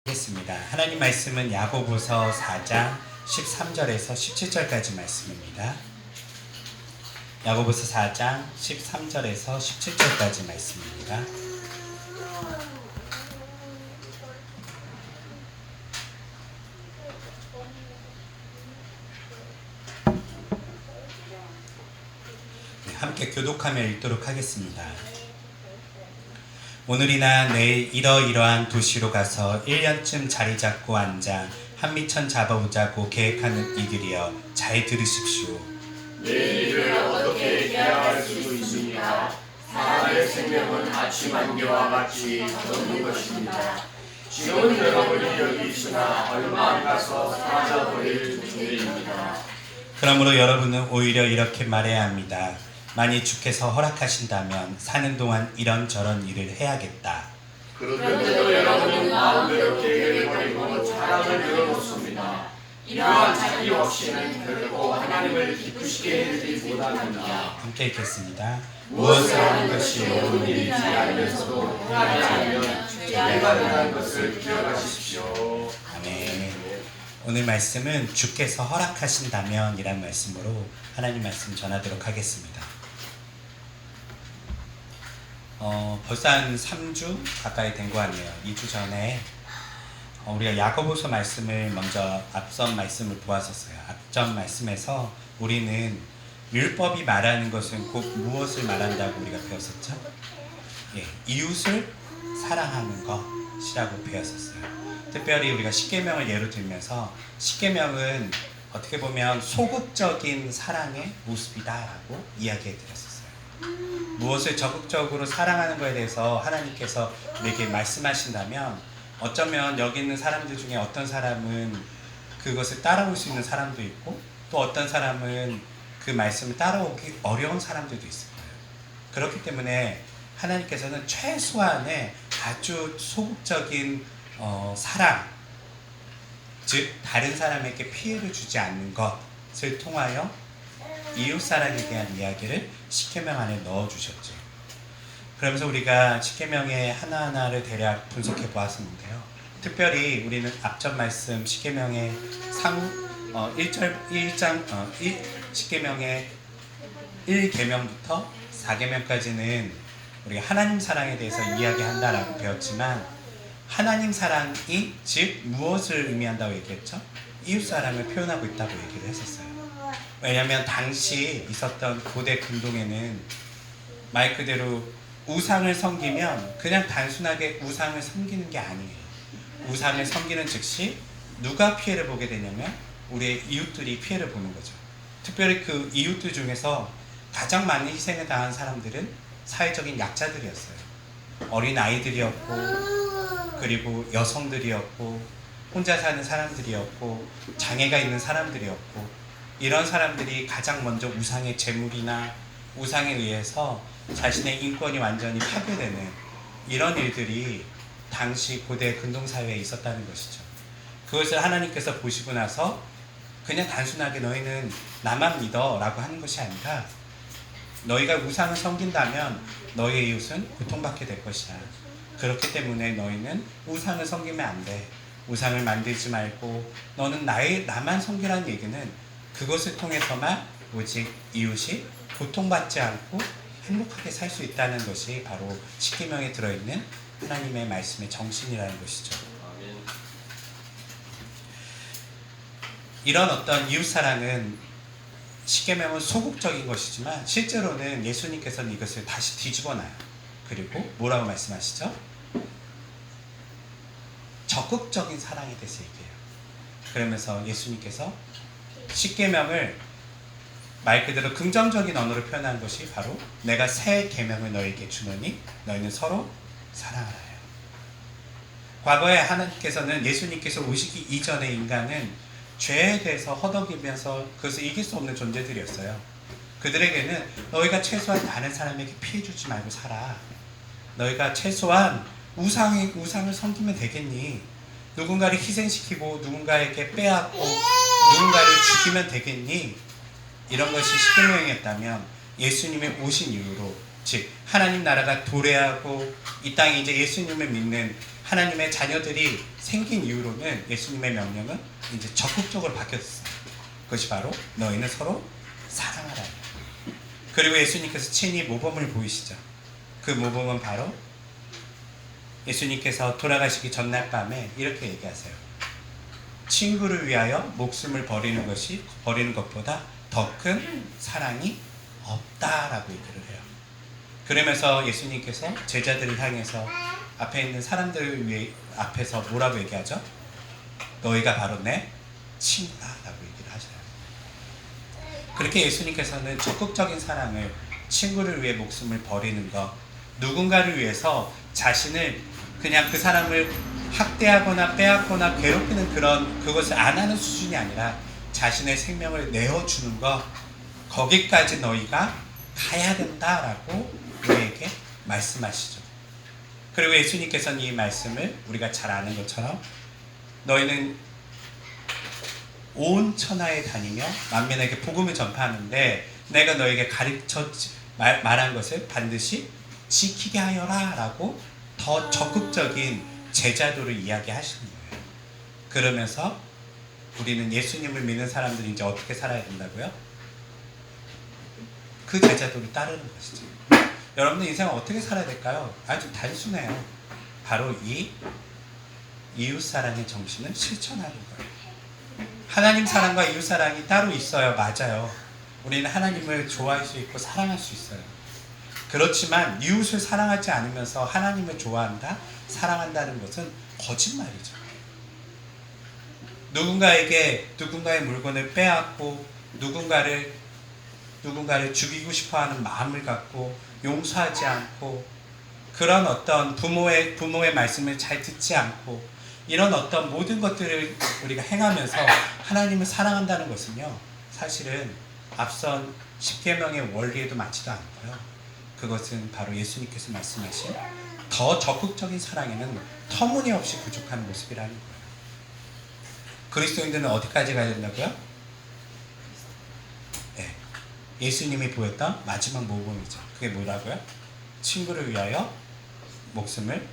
하겠습니다. 하나님 말씀은 야고보서 4장 13절에서 17절까지 말씀입니다. 야고보서 4장 13절에서 17절까지 말씀입니다. 함께 교독하며 읽도록 하겠습니다. 오늘이나 내일 이러이러한 도시로 가서 1년쯤 자리 잡고 앉아 한미천 잡아보자고 계획하는 이들이여, 잘 들으십시오. 내일 일을 어떻게 계약할 수 있습니까? 사람의 생명은 아침 안개와 같이 걷는 것입니다. 지금은 여러분이 여기 있으나 얼마 안 가서 사라져버릴 중입니다. 그러므로 여러분은 오히려 이렇게 말해야 합니다. 만일 주께서 허락하신다면 사는 동안 이런저런 일을 해야겠다. 그런데도 여러분은 마음대로 계획해버리고 자랑을 늘어놓습니다. 이러한 자기 없이는 결코 하나님을 기쁘시게 해주지 못합니다. 함께 읽겠습니다. 무엇을 하는 것이 옳은 일인지 알면서도 행하지 않으면 죄가 된다는 것을 기억하십시오. 아멘. 오늘 말씀은 주께서 허락하신다면 이라는 말씀으로 하나님 말씀 전하도록 하겠습니다. 벌써 한 3주 가까이 된 것 같네요. 2주 전에 우리가 야고보서 말씀을 먼저 앞선 말씀을 보았었어요. 앞전 말씀에서 우리는 율법이 말하는 것은 곧 무엇을 말한다고 우리가 배웠었죠? 이웃을 사랑하는 것이라고 배웠었어요. 특별히 우리가 십계명을 예로 들면서 십계명은 어떻게 보면 소극적인 사랑의 모습이다라고 이야기해 드렸었어요. 무엇을 적극적으로 사랑하는 것에 대해서 하나님께서 우리에게 말씀하신다면 어쩌면 여기 있는 사람들 중에 어떤 사람은 그것을 따라올 수 있는 사람도 있고, 또 어떤 사람은 그 말씀을 따라오기 어려운 사람들도 있을 거예요. 그렇기 때문에 하나님께서는 최소한의 아주 소극적인 사랑, 즉 다른 사람에게 피해를 주지 않는 것을 통하여 이웃사랑에 대한 이야기를 십계명 안에 넣어주셨죠. 그러면서 우리가 십계명의 하나하나를 대략 분석해 보았었는데요. 특별히 우리는 앞전 말씀 십계명의 십계명의 1계명부터 4계명까지는 우리가 하나님 사랑에 대해서 이야기한다라고 배웠지만, 하나님 사랑이 즉 무엇을 의미한다고 얘기했죠? 이웃사랑을 표현하고 있다고 얘기를 했었어요. 왜냐하면 당시 있었던 고대 근동에는 말 그대로 우상을 섬기면 그냥 단순하게 우상을 섬기는 게 아니에요. 우상을 섬기는 즉시 누가 피해를 보게 되냐면 우리의 이웃들이 피해를 보는 거죠. 특별히 그 이웃들 중에서 가장 많은 희생을 당한 사람들은 사회적인 약자들이었어요. 어린 아이들이었고, 그리고 여성들이었고, 혼자 사는 사람들이었고, 장애가 있는 사람들이었고, 이런 사람들이 가장 먼저 우상의 제물이나 우상에 의해서 자신의 인권이 완전히 파괴되는 이런 일들이 당시 고대 근동사회에 있었다는 것이죠. 그것을 하나님께서 보시고 나서 그냥 단순하게 너희는 나만 믿어 라고 하는 것이 아니라, 너희가 우상을 섬긴다면 너희의 이웃은 고통받게 될 것이다. 그렇기 때문에 너희는 우상을 섬기면 안 돼. 우상을 만들지 말고 너는 나만 섬기라는 얘기는 그것을 통해서만 오직 이웃이 고통받지 않고 행복하게 살 수 있다는 것이 바로 십계명에 들어있는 하나님의 말씀의 정신이라는 것이죠. 이런 어떤 이웃사랑은 십계명은 소극적인 것이지만 실제로는 예수님께서는 이것을 다시 뒤집어놔요. 그리고 뭐라고 말씀하시죠? 적극적인 사랑에 대해서 얘기해요. 그러면서 예수님께서 십계명을 말 그대로 긍정적인 언어로 표현한 것이 바로 내가 새 계명을 너희에게 주노니 너희는 서로 사랑하라. 과거에 하나님께서는 예수님께서 오시기 이전의 인간은 죄에 대해서 허덕이면서 그것을 이길 수 없는 존재들이었어요. 그들에게는 너희가 최소한 다른 사람에게 피해 주지 말고 살아. 너희가 최소한 우상을 섬기면 되겠니? 누군가를 희생시키고 누군가에게 빼앗고 누군가를 죽이면 되겠니? 이런 것이 십계명이었다면 예수님의 오신 이후로, 즉 하나님 나라가 도래하고 이 땅에 이제 예수님을 믿는 하나님의 자녀들이 생긴 이후로는 예수님의 명령은 이제 적극적으로 바뀌었어요. 그것이 바로 너희는 서로 사랑하라. 그리고 예수님께서 친히 모범을 보이시죠. 그 모범은 바로 예수님께서 돌아가시기 전날 밤에 이렇게 얘기하세요. 친구를 위하여 목숨을 버리는 것보다 더 큰 사랑이 없다라고 얘기를 해요. 그러면서 예수님께서 제자들을 향해서 앞에 있는 사람들 앞에서 뭐라고 얘기하죠? 너희가 바로 내 친구다라고 얘기를 하셔요. 그렇게 예수님께서는 적극적인 사랑을, 친구를 위해 목숨을 버리는 것, 누군가를 위해서 자신을 그냥 그 사람을 학대하거나 빼앗거나 괴롭히는 그것을 안 하는 수준이 아니라 자신의 생명을 내어주는 것, 거기까지 너희가 가야 된다라고 우리에게 말씀하시죠. 그리고 예수님께서는 이 말씀을 우리가 잘 아는 것처럼 너희는 온 천하에 다니며 만민에게 복음을 전파하는데 내가 너에게 가르쳐 말한 것을 반드시 지키게 하여라 라고 더 적극적인 제자도를 이야기하시는 거예요. 그러면서 우리는 예수님을 믿는 사람들이 이제 어떻게 살아야 된다고요? 그 제자도를 따르는 것이죠. 여러분들 인생은 어떻게 살아야 될까요? 아주 단순해요. 바로 이 이웃사랑의 정신을 실천하는 거예요. 하나님 사랑과 이웃사랑이 따로 있어요. 맞아요. 우리는 하나님을 좋아할 수 있고 사랑할 수 있어요. 그렇지만 이웃을 사랑하지 않으면서 하나님을 좋아한다, 사랑한다는 것은 거짓말이죠. 누군가의 물건을 빼앗고 누군가를 죽이고 싶어하는 마음을 갖고 용서하지 않고 그런 어떤 부모의 말씀을 잘 듣지 않고 이런 어떤 모든 것들을 우리가 행하면서 하나님을 사랑한다는 것은요, 사실은 앞선 10계명의 원리에도 맞지도 않고요. 그것은 바로 예수님께서 말씀하신 더 적극적인 사랑에는 터무니없이 부족한 모습이라는 거예요. 그리스도인들은 어디까지 가야 된다고요? 네, 예수님이 보였던 마지막 모범이죠. 그게 뭐라고요? 친구를 위하여 목숨을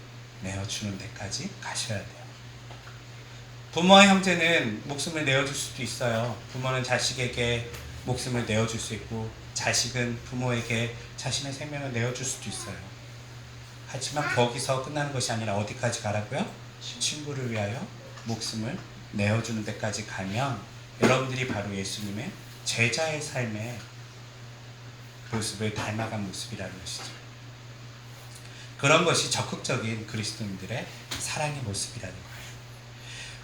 내어주는 데까지 가셔야 돼요. 부모와 형제는 목숨을 내어줄 수도 있어요. 부모는 자식에게 목숨을 내어줄 수 있고 자식은 부모에게 자신의 생명을 내어줄 수도 있어요. 하지만 거기서 끝나는 것이 아니라 어디까지 가라고요? 친구를 위하여 목숨을 내어주는 데까지 가면 여러분들이 바로 예수님의 제자의 삶의 모습을 닮아간 모습이라는 것이죠. 그런 것이 적극적인 그리스도인들의 사랑의 모습이라는 거예요.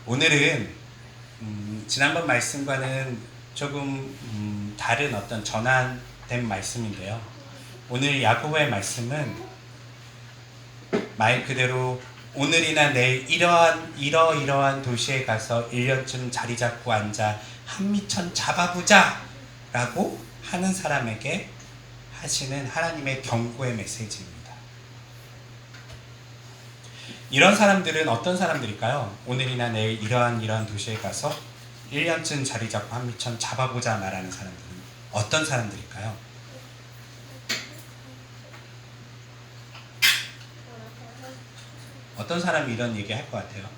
오늘은 지난번 말씀과는 조금 다른 어떤 전환된 말씀인데요. 오늘 야고보의 말씀은 말 그대로 오늘이나 내일 이러이러한 도시에 가서 1년쯤 자리 잡고 앉아 한미천 잡아보자 라고 하는 사람에게 하시는 하나님의 경고의 메시지입니다. 이런 사람들은 어떤 사람들일까요? 오늘이나 내일 이러한 도시에 가서 1년쯤 자리 잡고 한미천 잡아보자 말하는 사람들은 어떤 사람들일까요? 어떤 사람이 이런 얘기 할 것 같아요?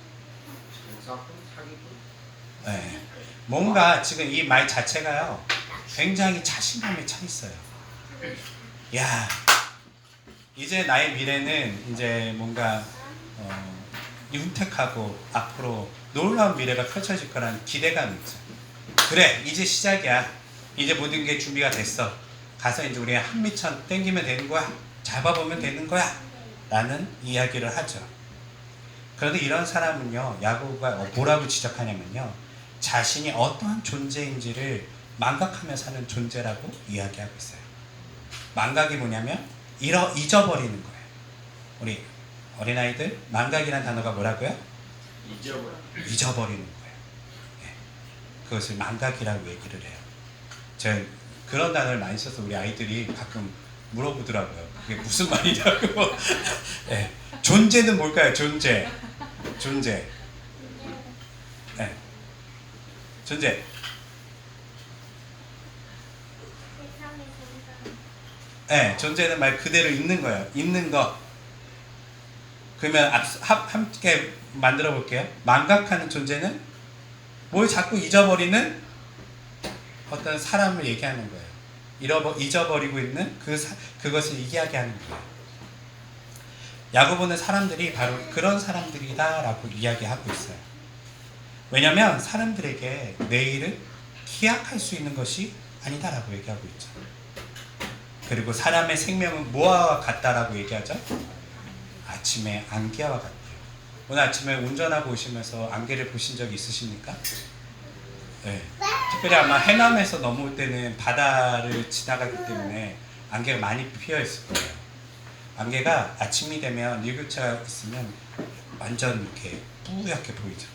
네. 뭔가 지금 이 말 자체가요, 굉장히 자신감에 차 있어요. 야, 이제 나의 미래는 이제 뭔가 윤택하고 앞으로 놀라운 미래가 펼쳐질 거라는 기대감이 있죠. 그래, 이제 시작이야. 이제 모든 게 준비가 됐어. 가서 이제 우리 한미천 땡기면 되는 거야. 잡아보면 되는 거야. 라는 이야기를 하죠. 그런데 이런 사람은요, 야고보가 뭐라고 지적하냐면요, 자신이 어떠한 존재인지를 망각하며 사는 존재라고 이야기하고 있어요. 망각이 뭐냐면 잊어버리는 거예요. 우리 어린아이들, 망각이라는 단어가 뭐라고요? 잊어버리는 거예요. 네. 그것을 망각이라고 얘기를 해요. 제가 그런 단어를 많이 써서 우리 아이들이 가끔 물어보더라고요. 그게 무슨 말이냐고. 네. 존재는 뭘까요? 존재. 네. 존재. 네, 존재는 말 그대로 있는 거예요. 있는 것. 그러면 함께 만들어 볼게요. 망각하는 존재는 뭘 자꾸 잊어버리는 어떤 사람을 얘기하는 거예요. 잊어버리고 있는 그것을 이야기하는 거예요. 야고보는 사람들이 바로 그런 사람들이다라고 이야기하고 있어요. 왜냐하면 사람들에게 내일을 기약할 수 있는 것이 아니다라고 얘기하고 있죠. 그리고 사람의 생명은 뭐와 같다라고 얘기하죠? 아침에 안개와 같대요. 오늘 아침에 운전하고 오시면서 안개를 보신 적이 있으십니까? 네. 특별히 아마 해남에서 넘어올 때는 바다를 지나가기 때문에 안개가 많이 피어 있을 거예요. 안개가 아침이 되면 일교차가 있으면 완전 이렇게 뿌옇게 보이죠.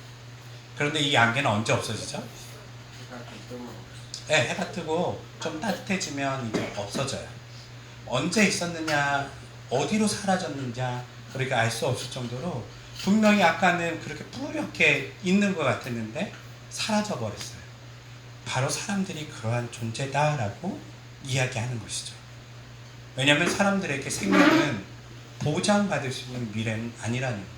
그런데 이 안개는 언제 없어지죠? 네, 해가 뜨고 좀 따뜻해지면 이제 없어져요. 언제 있었느냐, 어디로 사라졌느냐, 우리가 알 수 없을 정도로 분명히 아까는 그렇게 뿌옇게 있는 것 같았는데 사라져 버렸어요. 바로 사람들이 그러한 존재다라고 이야기하는 것이죠. 왜냐하면 사람들에게 생명은 보장받을 수 있는 미래는 아니라는 거예요.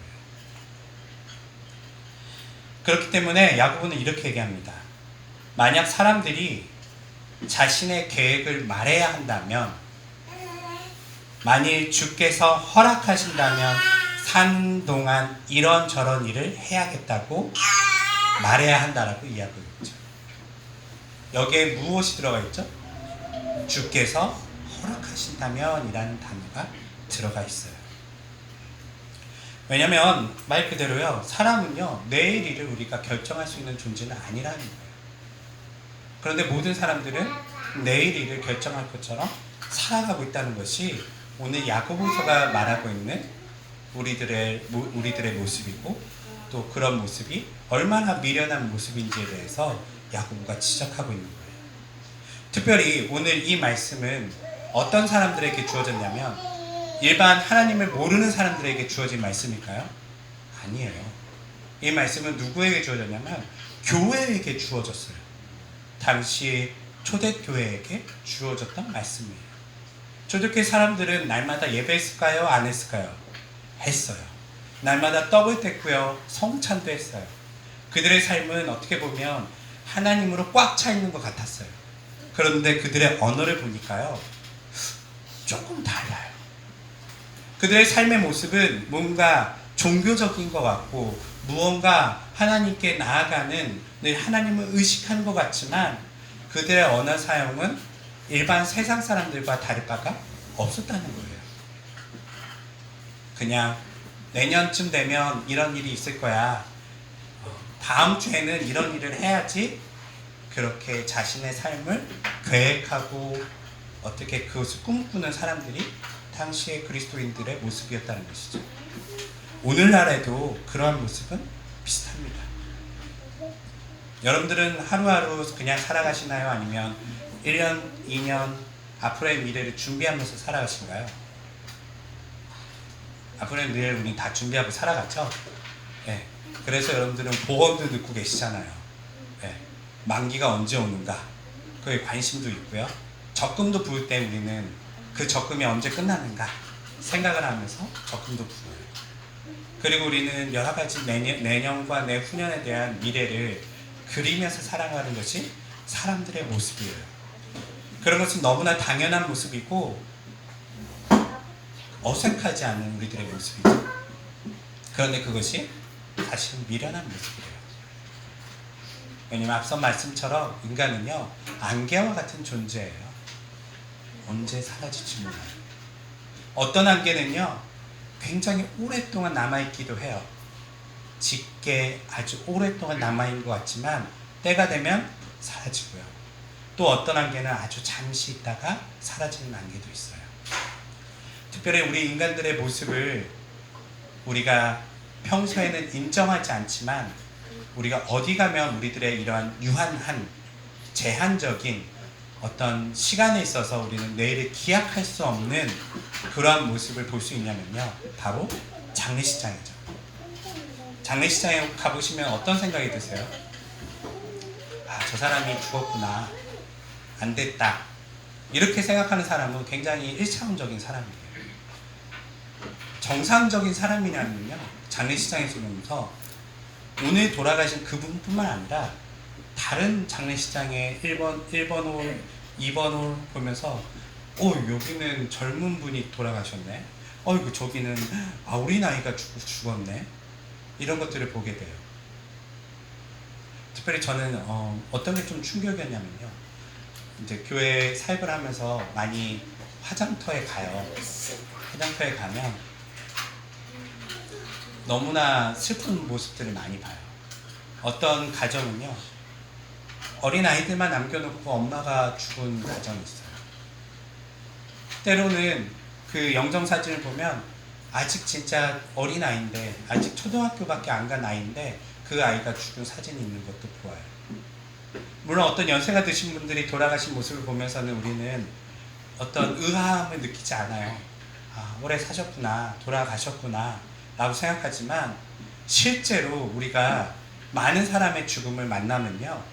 그렇기 때문에 야고보는 이렇게 얘기합니다. 만약 사람들이 자신의 계획을 말해야 한다면, 만일 주께서 허락하신다면 사는 동안 이런저런 일을 해야겠다고 말해야 한다라고 이야기하고 있죠. 여기에 무엇이 들어가 있죠? 주께서 허락하신다면 이라는 단어가 들어가 있어요. 왜냐하면 말 그대로요, 사람은요 내일 일을 우리가 결정할 수 있는 존재는 아니라는 거예요. 그런데 모든 사람들은 내일 일을 결정할 것처럼 살아가고 있다는 것이 오늘 야고보서가 말하고 있는 우리들의 모습이고, 또 그런 모습이 얼마나 미련한 모습인지에 대해서 야고보가 지적하고 있는 거예요. 특별히 오늘 이 말씀은 어떤 사람들에게 주어졌냐면 일반 하나님을 모르는 사람들에게 주어진 말씀일까요? 아니에요. 이 말씀은 누구에게 주어졌냐면 교회에게 주어졌어요. 당시 초대교회에게 주어졌던 말씀이에요. 초대교회 사람들은 날마다 예배했을까요? 안 했을까요? 했어요. 날마다 떡을 뗐고요. 성찬도 했어요. 그들의 삶은 어떻게 보면 하나님으로 꽉 차 있는 것 같았어요. 그런데 그들의 언어를 보니까요, 조금 달라요. 그들의 삶의 모습은 뭔가 종교적인 것 같고, 무언가 하나님께 나아가는, 늘 하나님을 의식하는 것 같지만 그들의 언어 사용은 일반 세상 사람들과 다를 바가 없었다는 거예요. 그냥 내년쯤 되면 이런 일이 있을 거야, 다음 주에는 이런 일을 해야지, 그렇게 자신의 삶을 계획하고 어떻게 그것을 꿈꾸는 사람들이 당시의 그리스도인들의 모습이었다는 것이죠. 오늘날에도 그러한 모습은 비슷합니다. 여러분들은 하루하루 그냥 살아가시나요? 아니면 1년, 2년 앞으로의 미래를 준비하면서 살아가신가요? 앞으로의 미래를 우리 다 준비하고 살아갔죠? 네. 그래서 여러분들은 보험도 듣고 계시잖아요. 네. 만기가 언제 오는가? 그에 관심도 있고요. 적금도 부을 때 우리는 그 적금이 언제 끝나는가 생각을 하면서 적금도 부어요. 그리고 우리는 여러 가지 내년과 내후년에 대한 미래를 그리면서 살아가는 것이 사람들의 모습이에요. 그런 것은 너무나 당연한 모습이고 어색하지 않은 우리들의 모습이죠. 그런데 그것이 사실은 미련한 모습이에요. 왜냐하면 앞서 말씀처럼 인간은요, 안개와 같은 존재예요. 언제 사라질지 몰라요. 어떤 안개는요, 굉장히 오랫동안 남아있기도 해요. 짙게 아주 오랫동안 남아있는 것 같지만 때가 되면 사라지고요. 또 어떤 안개는 아주 잠시 있다가 사라지는 안개도 있어요. 특별히 우리 인간들의 모습을 우리가 평소에는 인정하지 않지만 우리가 어디 가면 우리들의 이러한 유한한 제한적인 어떤 시간에 있어서 우리는 내일을 기약할 수 없는 그러한 모습을 볼 수 있냐면요, 바로 장례식장이죠. 장례식장에 가보시면 어떤 생각이 드세요? 아, 저 사람이 죽었구나, 안 됐다, 이렇게 생각하는 사람은 굉장히 1차원적인 사람이에요. 정상적인 사람이냐면요, 장례식장에서 보면서 오늘 돌아가신 그분뿐만 아니라 다른 장례식장에 1번 홀, 2번 홀 보면서 여기는 젊은 분이 돌아가셨네, 어이구 저기는 우리 나이가 죽었네, 이런 것들을 보게 돼요. 특별히 저는 어떤 게 좀 충격이었냐면요, 이제 교회 사역을 하면서 많이 화장터에 가요. 화장터에 가면 너무나 슬픈 모습들을 많이 봐요. 어떤 가정은요, 어린 아이들만 남겨놓고 엄마가 죽은 가정이 있어요. 때로는 그 영정사진을 보면 아직 진짜 어린 아이인데, 아직 초등학교밖에 안 간 아이인데 그 아이가 죽은 사진이 있는 것도 보아요. 물론 어떤 연세가 드신 분들이 돌아가신 모습을 보면서는 우리는 어떤 의아함을 느끼지 않아요. 오래 사셨구나, 돌아가셨구나 라고 생각하지만, 실제로 우리가 많은 사람의 죽음을 만나면요,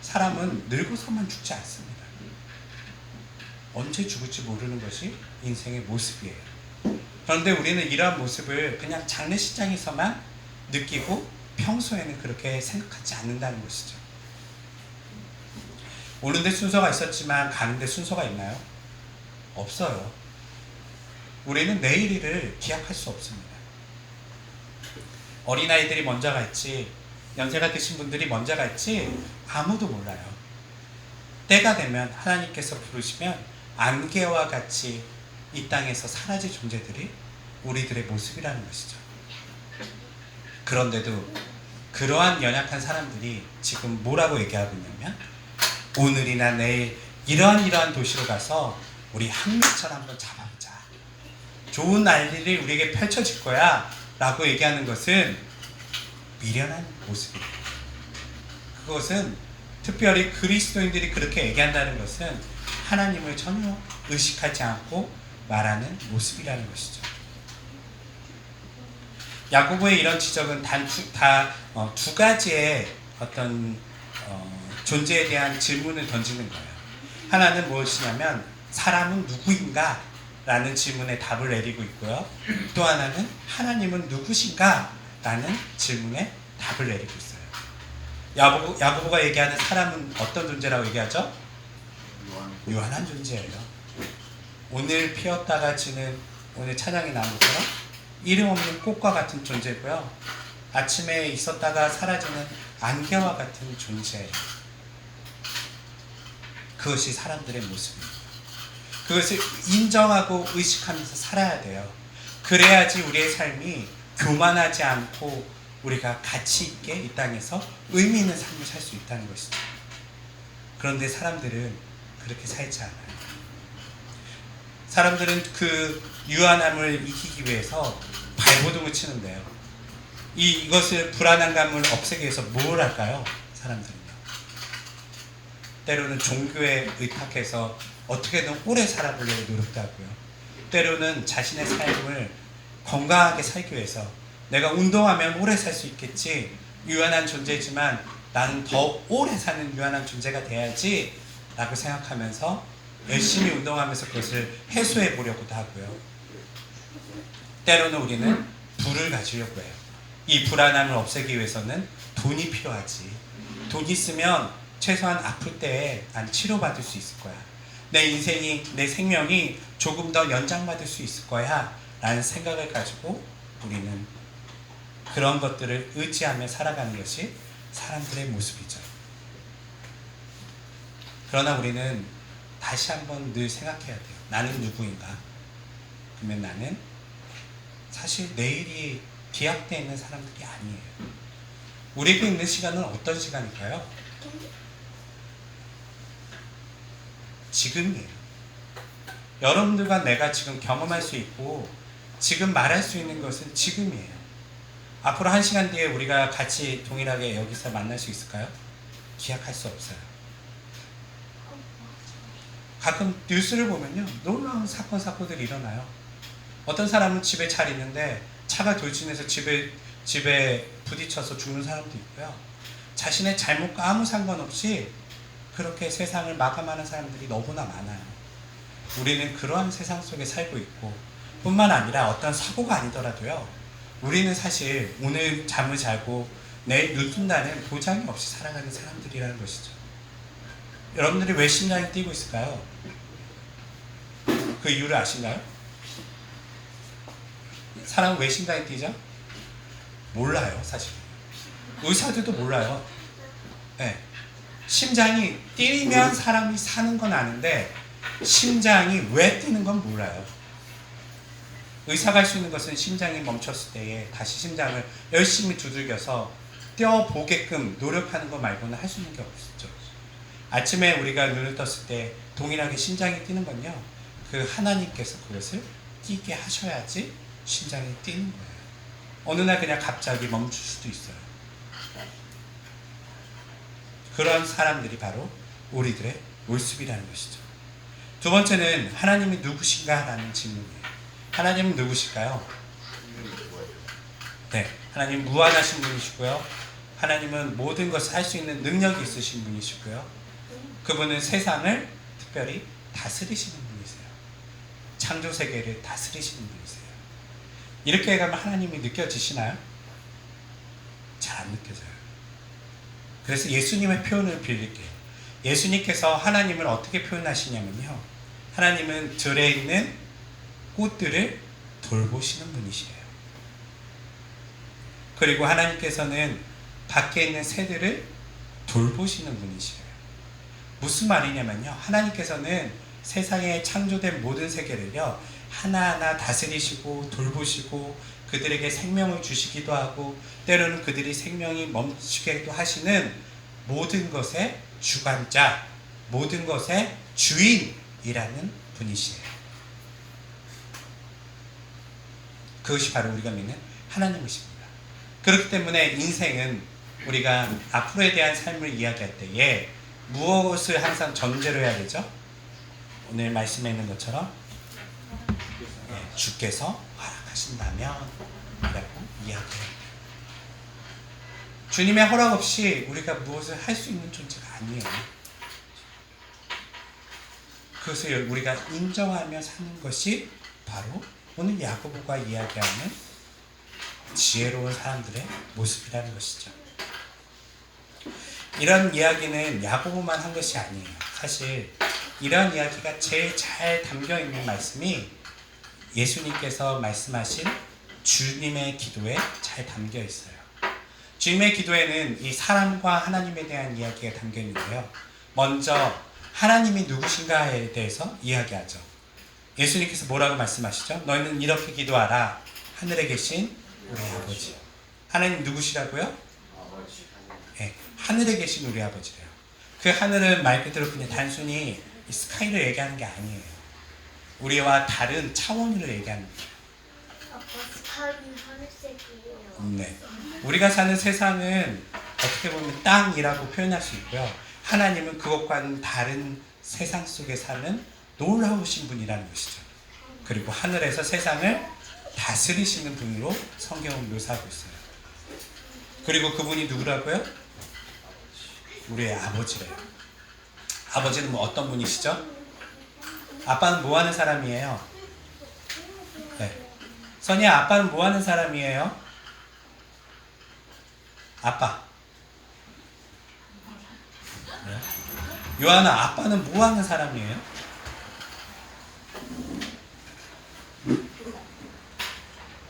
사람은 늙어서만 죽지 않습니다. 언제 죽을지 모르는 것이 인생의 모습이에요. 그런데 우리는 이러한 모습을 그냥 장례식장에서만 느끼고 평소에는 그렇게 생각하지 않는다는 것이죠. 오는데 순서가 있었지만 가는데 순서가 있나요? 없어요. 우리는 내일을 기약할 수 없습니다. 어린아이들이 먼저 갈지, 연세가 드신 분들이 먼저 갈지 아무도 몰라요. 때가 되면 하나님께서 부르시면 안개와 같이 이 땅에서 사라질 존재들이 우리들의 모습이라는 것이죠. 그런데도 그러한 연약한 사람들이 지금 뭐라고 얘기하고 있냐면, 오늘이나 내일 이러한 도시로 가서 우리 한민철 한번 잡아보자, 좋은 날들이 우리에게 펼쳐질 거야 라고 얘기하는 것은 미련한 모습이에요. 그것은 특별히 그리스도인들이 그렇게 얘기한다는 것은 하나님을 전혀 의식하지 않고 말하는 모습이라는 것이죠. 야고보의 이런 지적은 두 가지의 어떤 존재에 대한 질문을 던지는 거예요. 하나는 무엇이냐면, 사람은 누구인가? 라는 질문에 답을 내리고 있고요. 또 하나는 하나님은 누구신가? 라는 질문에 답을 내리고 있어요. 야고보가 얘기하는 사람은 어떤 존재라고 얘기하죠? 유한한 존재예요. 오늘 피었다가 지는, 오늘 찬양이 나온 것처럼 이름 없는 꽃과 같은 존재고요. 아침에 있었다가 사라지는 안개와 같은 존재예요. 그것이 사람들의 모습입니다. 그것을 인정하고 의식하면서 살아야 돼요. 그래야지 우리의 삶이 교만하지 않고 우리가 가치 있게 이 땅에서 의미 있는 삶을 살 수 있다는 것이죠. 그런데 사람들은 그렇게 살지 않아요. 사람들은 그 유한함을 이기기 위해서 발버둥을 치는데요. 이것을, 불안한 감을 없애기 위해서 뭘 할까요? 사람들은요. 때로는 종교에 의탁해서 어떻게든 오래 살아보려고 노력도 하고요. 때로는 자신의 삶을 건강하게 살기 위해서, 내가 운동하면 오래 살 수 있겠지, 유한한 존재지만 나는 더 오래 사는 유한한 존재가 돼야지 라고 생각하면서 열심히 운동하면서 그것을 해소해 보려고도 하고요. 때로는 우리는 부를 가지려고 해요. 이 불안함을 없애기 위해서는 돈이 필요하지. 돈 있으면 최소한 아플 때에 난 치료받을 수 있을 거야. 내 인생이, 내 생명이 조금 더 연장받을 수 있을 거야 라는 생각을 가지고 우리는 그런 것들을 의지하며 살아가는 것이 사람들의 모습이죠. 그러나 우리는 다시 한번 늘 생각해야 돼요. 나는 누구인가? 그러면 나는 사실 내일이 기약되어 있는 사람들이 아니에요. 우리에게 있는 시간은 어떤 시간일까요? 지금이에요. 여러분들과 내가 지금 경험할 수 있고 지금 말할 수 있는 것은 지금이에요. 앞으로 1시간 뒤에 우리가 같이 동일하게 여기서 만날 수 있을까요? 기약할 수 없어요. 가끔 뉴스를 보면요, 놀라운 사건들이 일어나요. 어떤 사람은 집에 잘 있는데 차가 돌진해서 집에 부딪혀서 죽는 사람도 있고요. 자신의 잘못과 아무 상관없이 그렇게 세상을 마감하는 사람들이 너무나 많아요. 우리는 그러한 세상 속에 살고 있고, 뿐만 아니라 어떤 사고가 아니더라도요. 우리는 사실 오늘 잠을 자고 내일 눈 뜬다는 보장이 없이 살아가는 사람들이라는 것이죠. 여러분들이 왜 심장이 뛰고 있을까요? 그 이유를 아신가요? 사람은 왜 심장이 뛰죠? 몰라요, 사실. 의사들도 몰라요. 네. 심장이 뛰면 사람이 사는 건 아는데 심장이 왜 뛰는 건 몰라요. 의사가 할 수 있는 것은 심장이 멈췄을 때에 다시 심장을 열심히 두들겨서 뛰어보게끔 노력하는 것 말고는 할 수 있는 게 없죠. 아침에 우리가 눈을 떴을 때 동일하게 심장이 뛰는 건요, 그 하나님께서 그것을 뛰게 하셔야지 심장이 뛰는 거예요. 어느 날 그냥 갑자기 멈출 수도 있어요. 그런 사람들이 바로 우리들의 모습이라는 것이죠. 두 번째는 하나님이 누구신가? 라는 질문이에요. 하나님은 누구실까요? 네, 하나님 무한하신 분이시고요. 하나님은 모든 것을 할 수 있는 능력이 있으신 분이시고요. 그분은 세상을 특별히 다스리시는 분이세요. 창조 세계를 다스리시는 분이세요. 이렇게 가면 하나님이 느껴지시나요? 잘 안 느껴져요. 그래서 예수님의 표현을 빌릴게요. 예수님께서 하나님을 어떻게 표현하시냐면요, 하나님은 들에 있는 꽃들을 돌보시는 분이시래요. 그리고 하나님께서는 밖에 있는 새들을 돌보시는 분이시래요. 무슨 말이냐면요, 하나님께서는 세상에 창조된 모든 세계를요 하나하나 다스리시고 돌보시고 그들에게 생명을 주시기도 하고 때로는 그들이 생명이 멈추게도 하시는 모든 것의 주관자, 모든 것의 주인이라는 분이시래요. 그것이 바로 우리가 믿는 하나님이십니다. 그렇기 때문에 인생은 우리가 앞으로에 대한 삶을 이야기할 때에 무엇을 항상 전제로 해야 되죠? 오늘 말씀에 있는 것처럼 주께서 허락하신다면 이라고 이야기해야 돼요. 주님의 허락 없이 우리가 무엇을 할 수 있는 존재가 아니에요. 그것을 우리가 인정하며 사는 것이 바로 오늘 야고보가 이야기하는 지혜로운 사람들의 모습이라는 것이죠. 이런 이야기는 야고보만 한 것이 아니에요. 사실 이런 이야기가 제일 잘 담겨있는 말씀이 예수님께서 말씀하신 주님의 기도에 잘 담겨있어요. 주님의 기도에는 이 사람과 하나님에 대한 이야기가 담겨있는데요, 먼저 하나님이 누구신가에 대해서 이야기하죠. 예수님께서 뭐라고 말씀하시죠? 너희는 이렇게 기도하라. 하늘에 계신 우리 아버지. 하나님 누구시라고요? 네, 하늘에 계신 우리 아버지래요. 그 하늘은 말 그대로 그냥 단순히 이 스카이를 얘기하는 게 아니에요. 우리와 다른 차원으로 얘기하는 거예요. 아빠 스카이는 하늘색이에요. 네. 우리가 사는 세상은 어떻게 보면 땅이라고 표현할 수 있고요. 하나님은 그것과는 다른 세상 속에 사는 놀라우신 분이라는 것이죠. 그리고 하늘에서 세상을 다스리시는 분으로 성경은 묘사하고 있어요. 그리고 그분이 누구라고요? 우리의 아버지래요. 아버지는 뭐 어떤 분이시죠? 아빠는 뭐 하는 사람이에요? 네. 선이야, 아빠는 뭐 하는 사람이에요? 아빠. 네. 요한아, 아빠는 뭐 하는 사람이에요?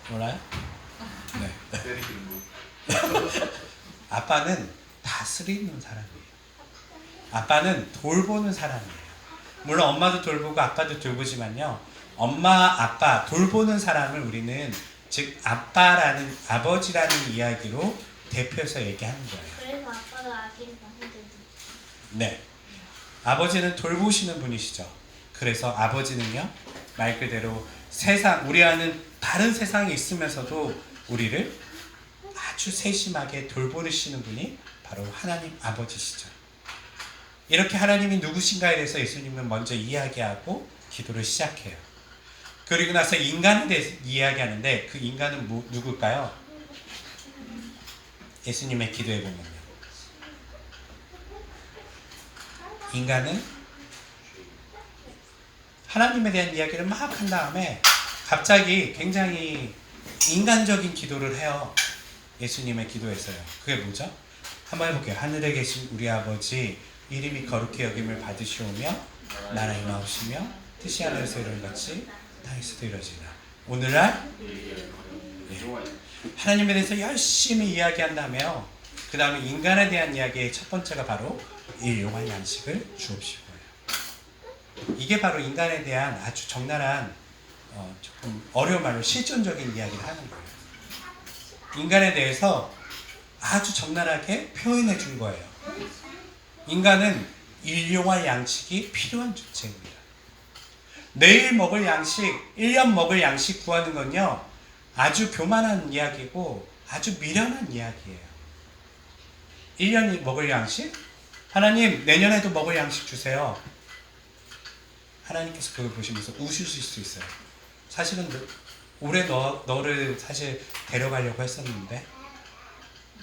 몰라요? 네. 아빠는 다스리는 사람이에요. 아빠는 돌보는 사람이에요. 물론 엄마도 돌보고 아빠도 돌보지만요, 엄마, 아빠, 돌보는 사람을 우리는 즉 아빠라는, 아버지라는 이야기로 대표해서 얘기하는 거예요. 그래서 아빠가 아기를 낳는데도. 네. 아버지는 돌보시는 분이시죠. 그래서 아버지는요, 말 그대로 세상, 우리와는 다른 세상에 있으면서도 우리를 아주 세심하게 돌보시는 분이 바로 하나님 아버지시죠. 이렇게 하나님이 누구신가에 대해서 예수님은 먼저 이야기하고 기도를 시작해요. 그리고 나서 인간에 대해서 이야기하는데 그 인간은 누굴까요? 예수님의 기도에 보면요, 인간은 하나님에 대한 이야기를 막 한 다음에 갑자기 굉장히 인간적인 기도를 해요. 예수님의 기도에서요. 그게 뭐죠? 한번 해볼게요. 하늘에 계신 우리 아버지, 이름이 거룩히 여김을 받으시오며 나라에 나오시며 뜻이 하늘에서 이룬 같이 땅에서도 이루어지라. 오늘날 하나님에 대해서 열심히 이야기한다며 그 다음에 인간에 대한 이야기의 첫 번째가 바로 일용할 양식을 주옵시고 요. 이게 바로 인간에 대한 아주 적나라한 조금 어려운 말로 실존적인 이야기를 하는 거예요. 인간에 대해서 아주 적나라하게 표현해 준 거예요. 인간은 일용할 양식이 필요한 존재입니다. 내일 먹을 양식, 1년 먹을 양식 구하는 건요, 아주 교만한 이야기고 아주 미련한 이야기예요. 1년 먹을 양식? 하나님, 내년에도 먹을 양식 주세요. 하나님께서 그걸 보시면서 우시실 수 있어요. 사실은 올해 너를 사실 데려가려고 했었는데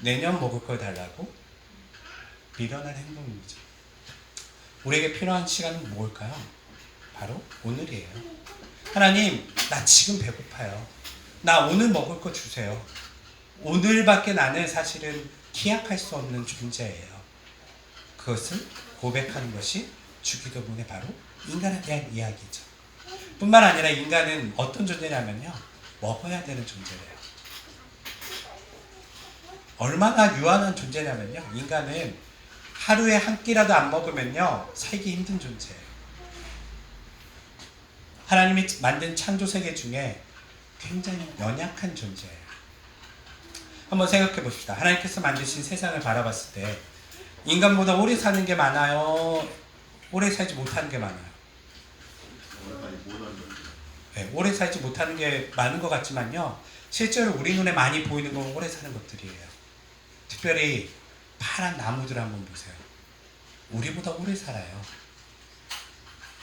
내년 먹을 걸 달라고? 미련한 행동이죠. 우리에게 필요한 시간은 뭘까요? 바로 오늘이에요. 하나님, 나 지금 배고파요. 나 오늘 먹을 거 주세요. 오늘밖에 나는 사실은 기약할 수 없는 존재예요. 그것을 고백하는 것이 주기도문의 바로 인간에 대한 이야기죠. 뿐만 아니라 인간은 어떤 존재냐면요, 먹어야 되는 존재예요. 얼마나 유한한 존재냐면요, 인간은 하루에 한 끼라도 안 먹으면요 살기 힘든 존재예요. 하나님이 만든 창조 세계 중에 굉장히 연약한 존재예요. 한번 생각해 봅시다. 하나님께서 만드신 세상을 바라봤을 때 인간보다 오래 사는 게 많아요? 오래 살지 못하는 게 많아요? 네, 오래 살지 못하는 게 많은 것 같지만요, 실제로 우리 눈에 많이 보이는 건 오래 사는 것들이에요. 특별히 파란 나무들 한번 보세요. 우리보다 오래 살아요.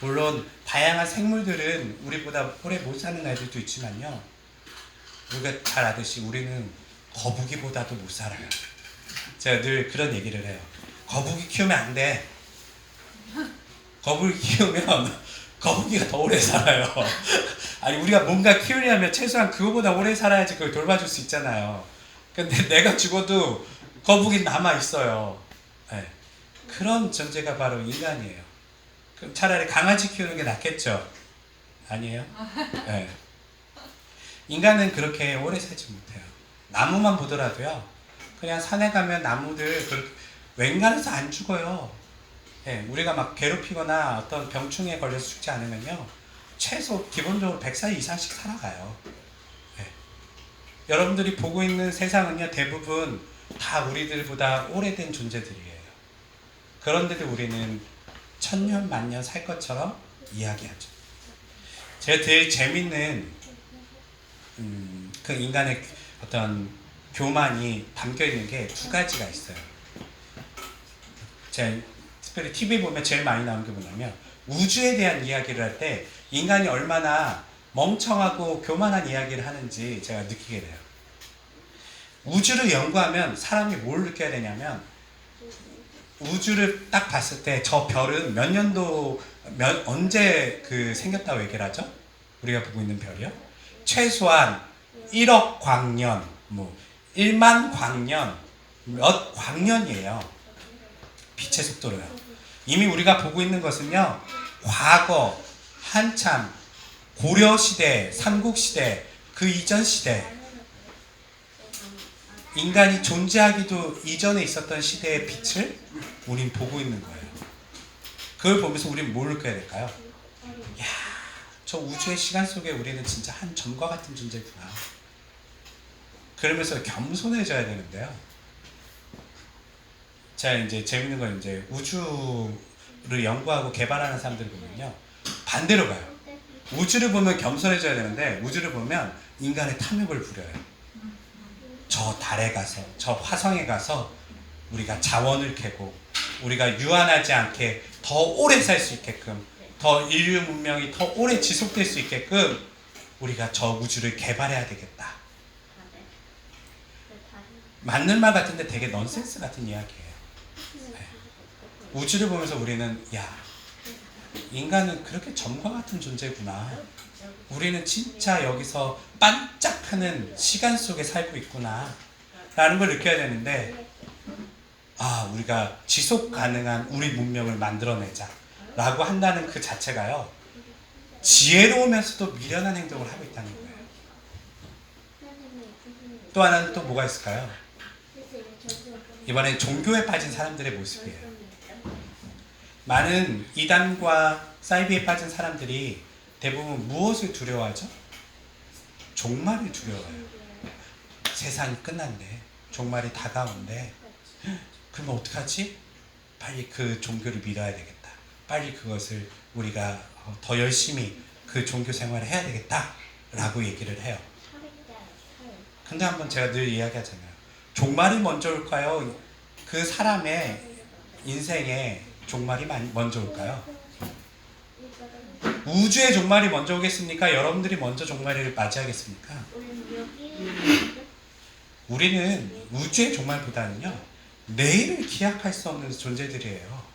물론 다양한 생물들은 우리보다 오래 못 사는 애들도 있지만요, 우리가 잘 아듯이 우리는 거북이보다도 못 살아요. 제가 늘 그런 얘기를 해요. 거북이 키우면 안 돼. 거북이 키우면 거북이가 더 오래 살아요. 아니, 우리가 뭔가 키우려면 최소한 그거보다 오래 살아야지 그걸 돌봐줄 수 있잖아요. 근데 내가 죽어도 거북이 남아있어요. 네. 그런 존재가 바로 인간이에요. 그럼 차라리 강아지 키우는 게 낫겠죠? 아니에요? 네. 인간은 그렇게 오래 살지 못해요. 나무만 보더라도요, 그냥 산에 가면 나무들 웬간해서 안 죽어요. 네. 우리가 막 괴롭히거나 어떤 병충해에 걸려서 죽지 않으면요, 최소 기본적으로 100살 이상씩 살아가요. 네. 여러분들이 보고 있는 세상은요, 대부분 다 우리들보다 오래된 존재들이에요. 그런데도 우리는 천년 만년 살 것처럼 이야기하죠. 제가 제일 재밌는 그 인간의 어떤 교만이 담겨 있는 게 두 가지가 있어요. 제가 특별히 TV 보면 제일 많이 나오는 게 뭐냐면, 우주에 대한 이야기를 할 때 인간이 얼마나 멍청하고 교만한 이야기를 하는지 제가 느끼게 돼요. 우주를 연구하면 사람이 뭘 느껴야 되냐면, 우주를 딱 봤을 때 저 별은 몇 년도 언제 생겼다고 얘기를 하죠? 우리가 보고 있는 별이요? 최소한 1억 광년, 1만 광년, 몇 광년이에요. 빛의 속도로요. 이미 우리가 보고 있는 것은요, 과거, 한참, 고려시대, 삼국시대, 그 이전 시대, 인간이 존재하기도 이전에 있었던 시대의 빛을 우린 보고 있는 거예요. 그걸 보면서 우린 뭘 느껴야 될까요? 야, 저 우주의 시간 속에 우리는 진짜 한 점과 같은 존재구나. 그러면서 겸손해져야 되는데요. 자, 이제 재밌는 건 이제 우주를 연구하고 개발하는 사람들을 보면요, 반대로 가요. 우주를 보면 겸손해져야 되는데, 우주를 보면 인간의 탐욕을 부려요. 저 달에 가서, 저 화성에 가서 우리가 자원을 캐고 우리가 유한하지 않게 더 오래 살 수 있게끔, 더 인류 문명이 더 오래 지속될 수 있게끔 우리가 저 우주를 개발해야 되겠다. 맞는 말 같은데 되게 넌센스 같은 이야기예요. 네. 우주를 보면서 우리는, 야, 인간은 그렇게 점과 같은 존재구나. 우리는 진짜 여기서 반짝하는 시간 속에 살고 있구나 라는 걸 느껴야 되는데, 우리가 지속 가능한 우리 문명을 만들어내자 라고 한다는 그 자체가요, 지혜로우면서도 미련한 행동을 하고 있다는 거예요. 또 하나는 또 뭐가 있을까요? 이번엔 종교에 빠진 사람들의 모습이에요. 많은 이단과 사이비에 빠진 사람들이 대부분 무엇을 두려워하죠? 종말을 두려워해요. 세상이 끝난대. 종말이 다가온대. 그러면 어떡하지? 빨리 그 종교를 믿어야 되겠다. 빨리 그것을 우리가 더 열심히 그 종교 생활을 해야 되겠다 라고 얘기를 해요. 근데 한번 제가 늘 이야기하잖아요. 종말이 먼저 올까요? 그 사람의 인생에 종말이 먼저 올까요? 우주의 종말이 먼저 오겠습니까? 여러분들이 먼저 종말을 맞이하겠습니까? 우리는 우주의 종말보다는요, 내일을 기약할 수 없는 존재들이에요.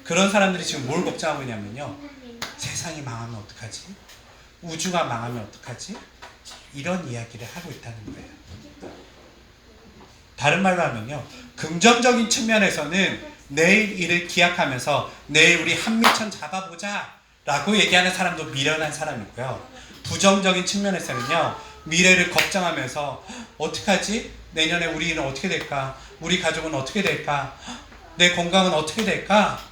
그런 사람들이 지금 뭘 걱정하고 있냐면요, 세상이 망하면 어떡하지? 우주가 망하면 어떡하지? 이런 이야기를 하고 있다는 거예요. 다른 말로 하면요, 긍정적인 측면에서는 내일 일을 기약하면서 내일 우리 한미천 잡아보자 라고 얘기하는 사람도 미련한 사람이고요, 부정적인 측면에서는요, 미래를 걱정하면서 어떡하지? 내년에 우리는 어떻게 될까? 우리 가족은 어떻게 될까? 내 건강은 어떻게 될까?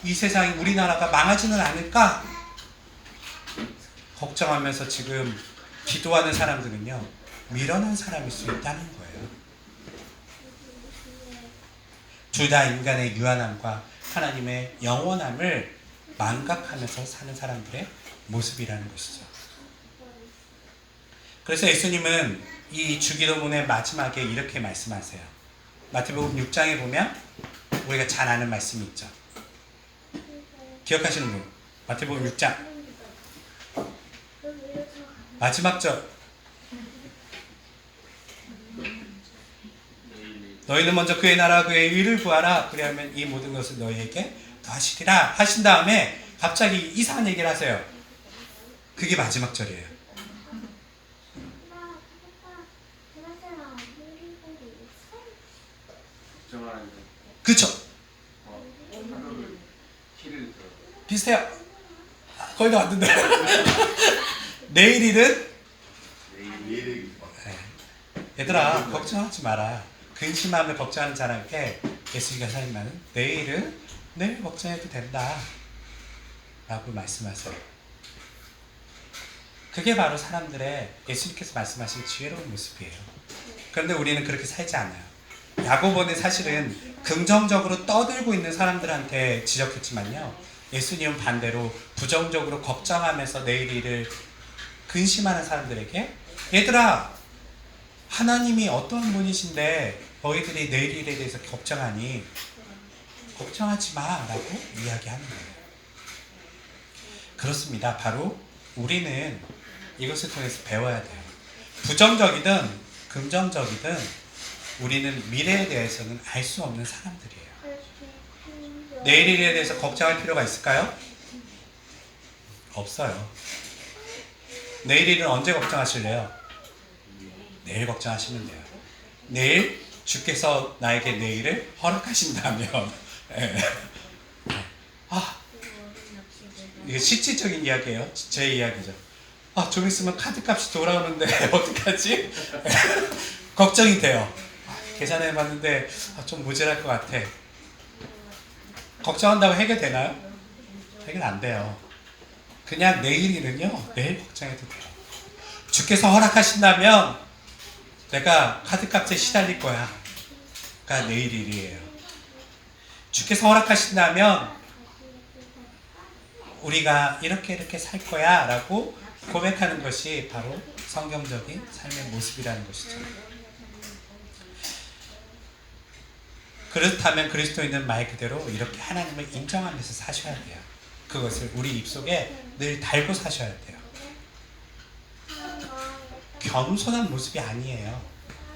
이 세상이, 우리나라가 망하지는 않을까? 걱정하면서 지금 기도하는 사람들은요, 미련한 사람일 수 있다는 거예요. 둘 다 인간의 유한함과 하나님의 영원함을 망각하면서 사는 사람들의 모습이라는 것이죠. 그래서 예수님은 이 주기도문의 마지막에 이렇게 말씀하세요. 마태복음 6장에 보면 우리가 잘 아는 말씀이 있죠. 기억하시는 분? 마태복음 6장 마지막 절. 너희는 먼저 그의 나라와 그의 의를 구하라. 그리하면 이 모든 것을 너희에게 더하시리라 하신 다음에 갑자기 이상한 얘기를 하세요. 그게 마지막 절이에요. 그쵸? 비슷해요. 거의 다 왔는데. 내일 일은? 얘들아, 걱정하지 마라. 근심하며 걱정하는 사람에게 예수님께서 하신 말은 내일은 내일 걱정해도 된다 라고 말씀하세요. 그게 바로 사람들의, 예수님께서 말씀하신 지혜로운 모습이에요. 그런데 우리는 그렇게 살지 않아요. 야고보는 사실은 긍정적으로 떠들고 있는 사람들한테 지적했지만요, 예수님은 반대로 부정적으로 걱정하면서 내일 일을 근심하는 사람들에게, 얘들아, 하나님이 어떤 분이신데 너희들이 내일 일에 대해서 걱정하니? 걱정하지 마 라고 이야기하는 거예요. 그렇습니다. 바로 우리는 이것을 통해서 배워야 돼요. 부정적이든 긍정적이든 우리는 미래에 대해서는 알 수 없는 사람들이에요. 내일 일에 대해서 걱정할 필요가 있을까요? 없어요. 내일 일은 언제 걱정하실래요? 내일 걱정하시면 돼요. 내일 주께서 나에게 내일을 허락하신다면, 이게 실질적인 이야기예요. 제 이야기죠. 좀 있으면 카드값이 돌아오는데 어떡하지? 걱정이 돼요. 계산해봤는데 좀 모자랄 것 같아. 걱정한다고 해결되나요? 해결 안 돼요. 그냥 내일 일은요, 내일 걱정해도 돼요. 주께서 허락하신다면 내가 카드값에 시달릴 거야. 그러니까 내일 일이에요. 주께서 허락하신다면 우리가 이렇게 살 거야 라고 고백하는 것이 바로 성경적인 삶의 모습이라는 것이죠. 그렇다면 그리스도인은 말 그대로 이렇게 하나님을 인정하면서 사셔야 돼요. 그것을 우리 입속에 늘 달고 사셔야 돼요. 겸손한 모습이 아니에요.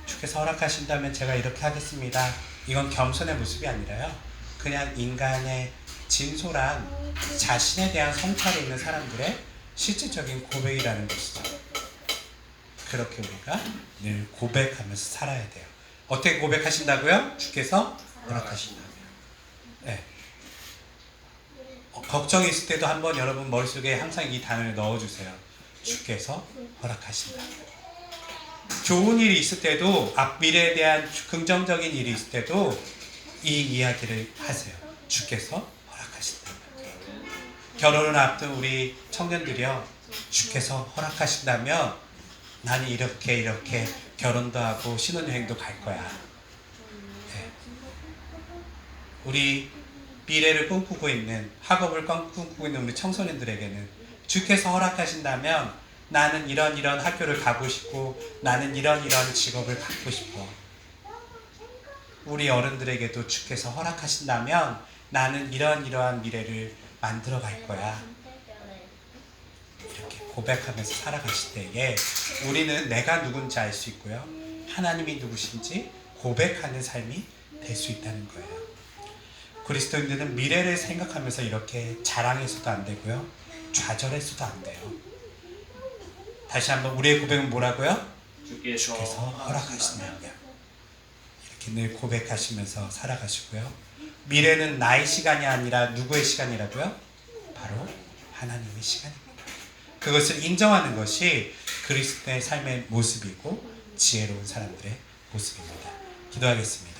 주께서 허락하신다면 제가 이렇게 하겠습니다. 이건 겸손의 모습이 아니라요, 그냥 인간의 진솔한 자신에 대한 성찰이 있는 사람들의 실질적인 고백이라는 것이죠. 그렇게 우리가 늘 고백하면서 살아야 돼요. 어떻게 고백하신다고요? 주께서 허락하신다면. 네. 걱정이 있을 때도 한번 여러분 머릿속에 항상 이 단어를 넣어주세요. 주께서 허락하신다면. 좋은 일이 있을 때도, 앞미래에 대한 긍정적인 일이 있을 때도 이 이야기를 하세요. 주께서 허락하신다면. 결혼을 앞둔 우리 청년들이요, 주께서 허락하신다면 나는 이렇게 결혼도 하고 신혼여행도 갈 거야. 네. 우리 미래를 꿈꾸고 있는, 학업을 꿈꾸고 있는 우리 청소년들에게는 주께서 허락하신다면 나는 이런 학교를 가고 싶고, 나는 이런 직업을 갖고 싶어. 우리 어른들에게도 주께서 허락하신다면 나는 이러한 미래를 만들어 갈 거야. 이렇게 고백하면서 살아가실 때에 우리는 내가 누군지 알 수 있고요, 하나님이 누구신지 고백하는 삶이 될 수 있다는 거예요. 그리스도인들은 미래를 생각하면서 이렇게 자랑해서도 안 되고요, 좌절해서도 안 돼요. 다시 한번 우리의 고백은 뭐라고요? 주께서 허락하신다면. 이렇게 늘 고백하시면서 살아가시고요. 미래는 나의 시간이 아니라 누구의 시간이라고요? 바로 하나님의 시간입니다. 그것을 인정하는 것이 그리스도의 삶의 모습이고 지혜로운 사람들의 모습입니다. 기도하겠습니다.